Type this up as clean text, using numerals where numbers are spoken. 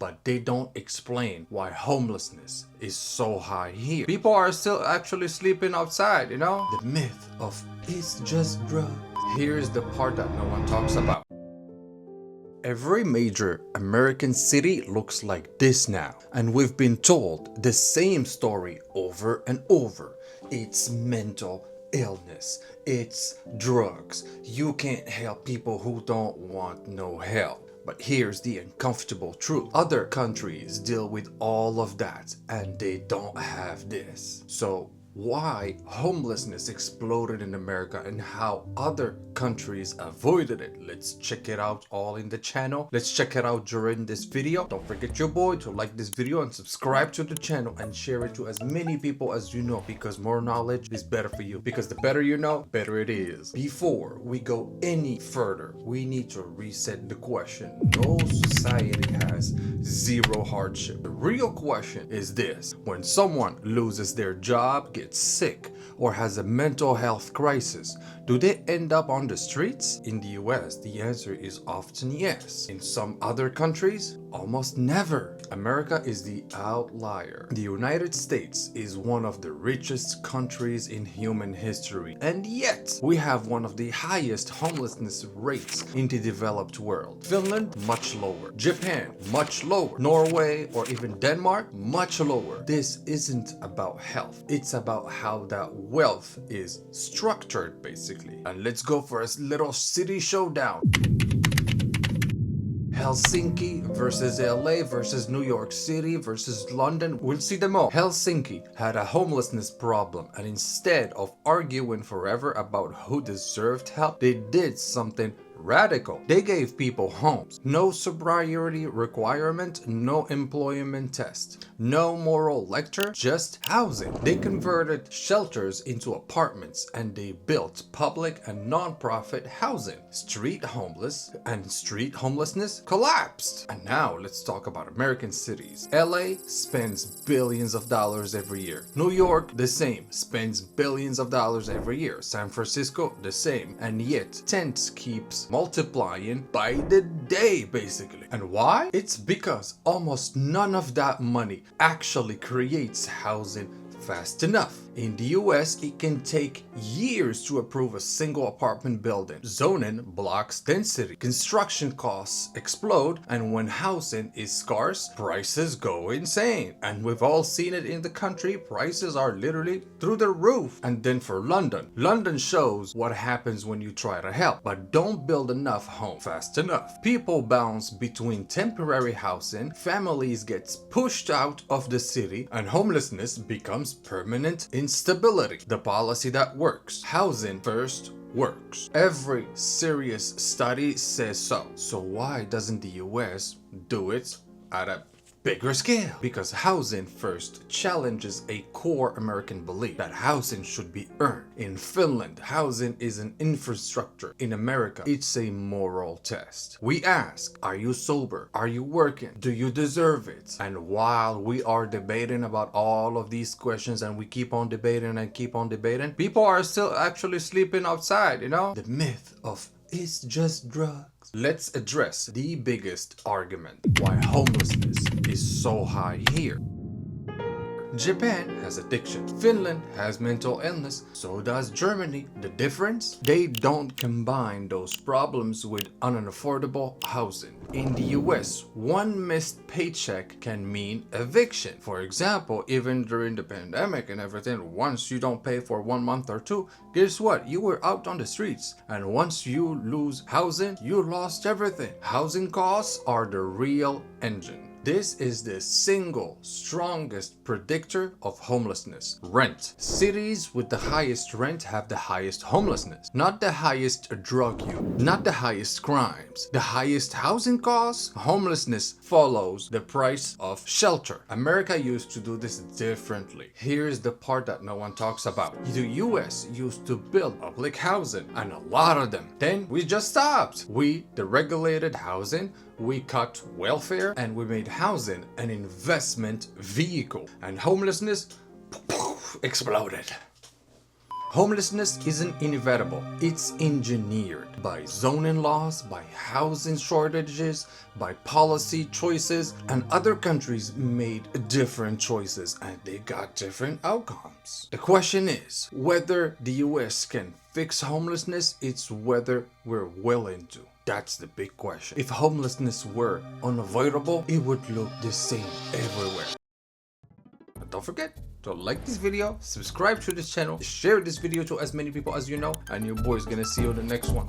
but they don't explain why homelessness is so high here. People are still actually sleeping outside, you know? The myth of it's just drugs. Here's the part that no one talks about. Every major American city looks like this now, and we've been told the same story over and over. It's mental illness, it's drugs. You can't help people who don't want no help. But here's the uncomfortable truth. Other countries deal with all of that, and they don't have this. So why homelessness exploded in America and how other countries avoided it. Let's check it out all in the channel. Let's check it out during this video. Don't forget your boy to like this video and subscribe to the channel and share it to as many people as you know, because more knowledge is better for you, because the better you know, better it is. Before we go any further, we need to reset the question. No society has zero hardship. The real question is this: when someone loses their job, gets sick, or has a mental health crisis, do they end up on the streets? In the US, the answer is often yes. In some other countries, almost never. America is the outlier. The United States is one of the richest countries in human history, and yet we have one of the highest homelessness rates in the developed world. Finland, much lower. Japan, much lower. Norway or even Denmark, much lower. This isn't about health. It's about how that wealth is structured, basically. And let's go for a little city showdown. Helsinki versus LA versus New York City versus London. We'll see them all. Helsinki had a homelessness problem, and instead of arguing forever about who deserved help, they did something radical. They gave people homes. No sobriety requirement, no employment test, no moral lecture, just housing. They converted shelters into apartments, and they built public and non-profit housing. Street homelessness collapsed. And now let's talk about American cities. LA spends billions of dollars every year. New York, the same, spends billions of dollars every year. San Francisco, the same. And yet, tent keeps multiplying by the day, basically. And why? It's because almost none of that money actually creates housing fast enough. In the US, it can take years to approve a single apartment building. Zoning blocks density. Construction costs explode, and when housing is scarce, prices go insane. And we've all seen it in the country. Prices are literally through the roof. And then for London. London shows what happens when you try to help, but don't build enough homes fast enough. People bounce between temporary housing, families get pushed out of the city, and homelessness becomes permanent instability. The policy that works. Housing first works. Every serious study says so. So why doesn't the US do it at a bigger scale? Because housing first challenges a core American belief that housing should be earned. In Finland, housing is an infrastructure. In America, it's a moral test. We ask, are you sober? Are you working? Do you deserve it? And while we are debating about all of these questions, and we keep on debating and keep on debating, people are still actually sleeping outside, you know? The myth of it's just drugs. Let's address the biggest argument why homelessness is so high here. Japan has addiction. Finland has mental illness. So does Germany. The difference? They don't combine those problems with unaffordable housing. In the US, one missed paycheck can mean eviction. For example, even during the pandemic and everything, once you don't pay for 1 month or two, guess what? You were out on the streets. And once you lose housing, you lost everything. Housing costs are the real engine. This is the single strongest predictor of homelessness. Rent. Cities with the highest rent have the highest homelessness. Not the highest drug use, not the highest crimes. The highest housing costs, homelessness follows the price of shelter. America used to do this differently. Here's the part that no one talks about. The US used to build public housing, and a lot of them. Then we just stopped. We deregulated housing, we cut welfare, and we made housing an investment vehicle. And homelessness exploded. Homelessness isn't inevitable, it's engineered by zoning laws, by housing shortages, by policy choices, and other countries made different choices and they got different outcomes. The question is whether the US can fix homelessness, it's whether we're willing to. That's the big question. If homelessness were unavoidable, it would look the same everywhere. But don't forget to like this video, subscribe to this channel, share this video to as many people as you know, and your boy's gonna see you in the next one.